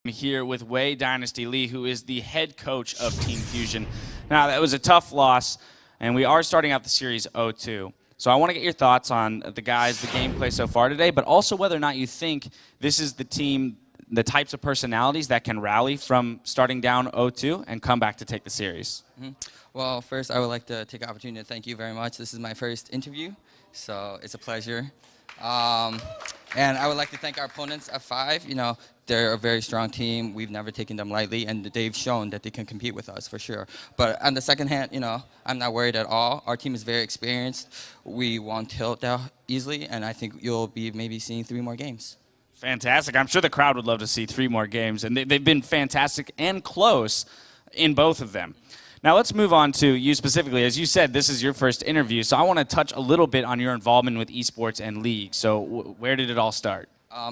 Here with Wei Dynasty Lee, who is the head coach of Team Fusion. Now, that was a tough loss, and we are starting out the series 0-2. So I want to get your thoughts on the guys, the gameplay so far today, but also whether or not you think this is the team, the types of personalities that can rally from starting down 0-2 and come back to take the series. Well, first, I would like to take the opportunity to thank you very much. This is my first interview, so it's a pleasure. And I would like to thank our opponents, F5. You know, they're a very strong team. We've never taken them lightly, and they've shown that they can compete with us for sure. But on the second hand, you know, I'm not worried at all. Our team is very experienced. We won't tilt that easily, and I think you'll be maybe seeing 3 more games. Fantastic. I'm sure the crowd would love to see 3 more games, and they've been fantastic and close in both of them. Now let's move on to you specifically. As you said, this is your first interview, so I want to touch a little bit on your involvement with esports and league. So where did it all start?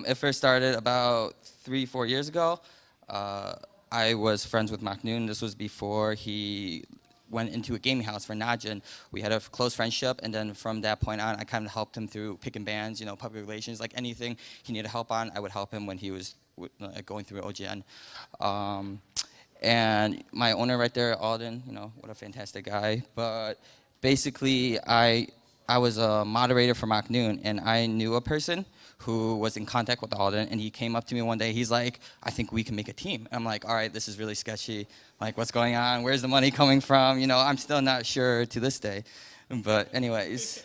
It first started about 3-4 years ago. I was friends with Noon. This was before he went into a gaming house for Najin. We had a close friendship, and then from that point on, I kind of helped him through picking bands, you know, public relations, like anything he needed help on, I would help him when he was going through OGN. And my owner right there, Alden, you know, what a fantastic guy. But basically, I was a moderator for Noon, and I knew a person who was in contact with Alden, and he came up to me one day. He's like, I think we can make a team. I'm like, all right, this is really sketchy. Like, what's going on? Where's the money coming from? You know, I'm still not sure to this day. But anyways,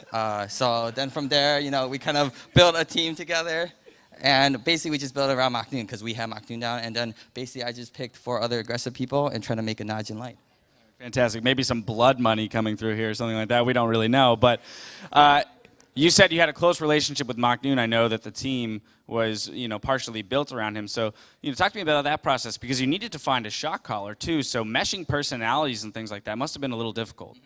so then from there, you know, we kind of built a team together. And basically, we just built around Noon because we had Noon down. And then basically, I just picked 4 other aggressive people and tried to make a Najin light. Fantastic. Maybe some blood money coming through here or something like that. We don't really know. But you said you had a close relationship with Noon. I know that the team was, you know, partially built around him. So, you know, talk to me about that process, because you needed to find a shot caller too. So meshing personalities and things like that must have been a little difficult.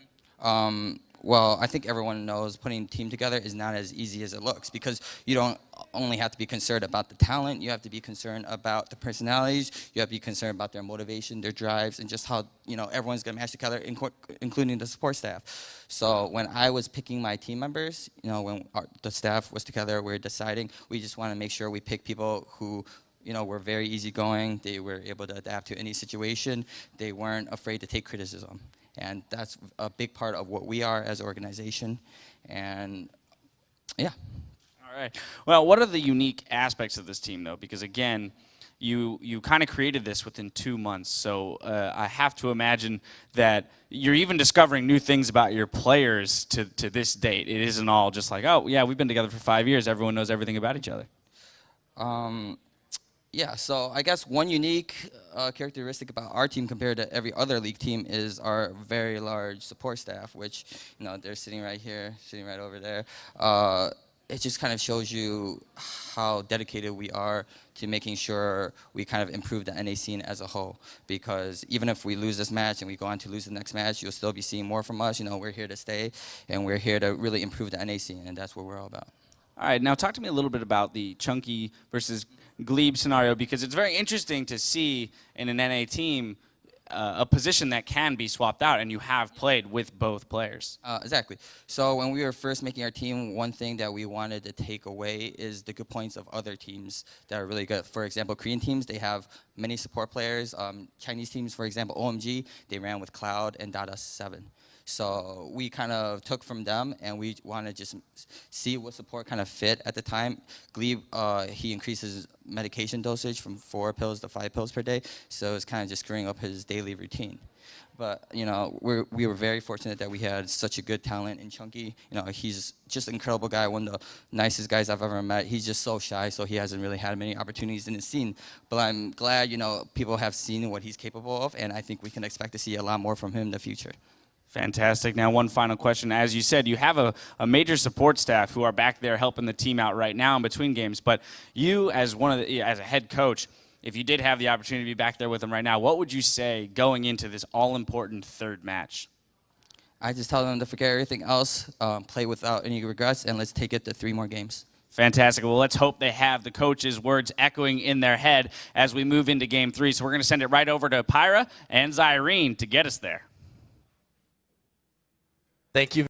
Well, I think everyone knows putting a team together is not as easy as it looks, because you don't only have to be concerned about the talent, you have to be concerned about the personalities, you have to be concerned about their motivation, their drives, and just how, you know, everyone's going to match together, including the support staff. So when I was picking my team members, you know, when the staff was together, we were deciding, we just want to make sure we pick people who, you know, were very easygoing, they were able to adapt to any situation, they weren't afraid to take criticism. And that's a big part of what we are as an organization. And yeah. All right. Well, what are the unique aspects of this team, though? Because again, you kind of created this within 2 months. So I have to imagine that you're even discovering new things about your players to this date. It isn't all just like, oh, yeah, we've been together for 5 years. Everyone knows everything about each other. Yeah, so I guess one unique characteristic about our team compared to every other league team is our very large support staff, which, you know, they're sitting right here, sitting right over there. It just kind of shows you how dedicated we are to making sure we kind of improve the NA scene as a whole. Because even if we lose this match and we go on to lose the next match, you'll still be seeing more from us. You know, we're here to stay, and we're here to really improve the NA scene, and that's what we're all about. All right, now talk to me a little bit about the Chunky versus Glebe scenario, because it's very interesting to see in an NA team a position that can be swapped out, and you have played with both players. Exactly. So when we were first making our team, one thing that we wanted to take away is the good points of other teams that are really good. For example, Korean teams, they have many support players. Chinese teams, for example, OMG, they ran with Cloud and Dada 7. So we kind of took from them, and we want to just see what support kind of fit at the time. Glebe, he increases medication dosage from 4 pills to 5 pills per day, so it's kind of just screwing up his daily routine. But, you know, we were very fortunate that we had such a good talent in Chunky. You know, he's just an incredible guy, one of the nicest guys I've ever met. He's just so shy, so he hasn't really had many opportunities in the scene. But I'm glad, you know, people have seen what he's capable of, and I think we can expect to see a lot more from him in the future. Fantastic. Now, one final question. As you said, you have a major support staff who are back there helping the team out right now in between games. But you, as as a head coach, if you did have the opportunity to be back there with them right now, what would you say going into this all-important 3rd match? I just tell them to forget everything else, play without any regrets, and let's take it to 3 more games. Fantastic. Well, let's hope they have the coach's words echoing in their head as we move into Game 3. So we're going to send it right over to Pyra and Zyrene to get us there. Thank you.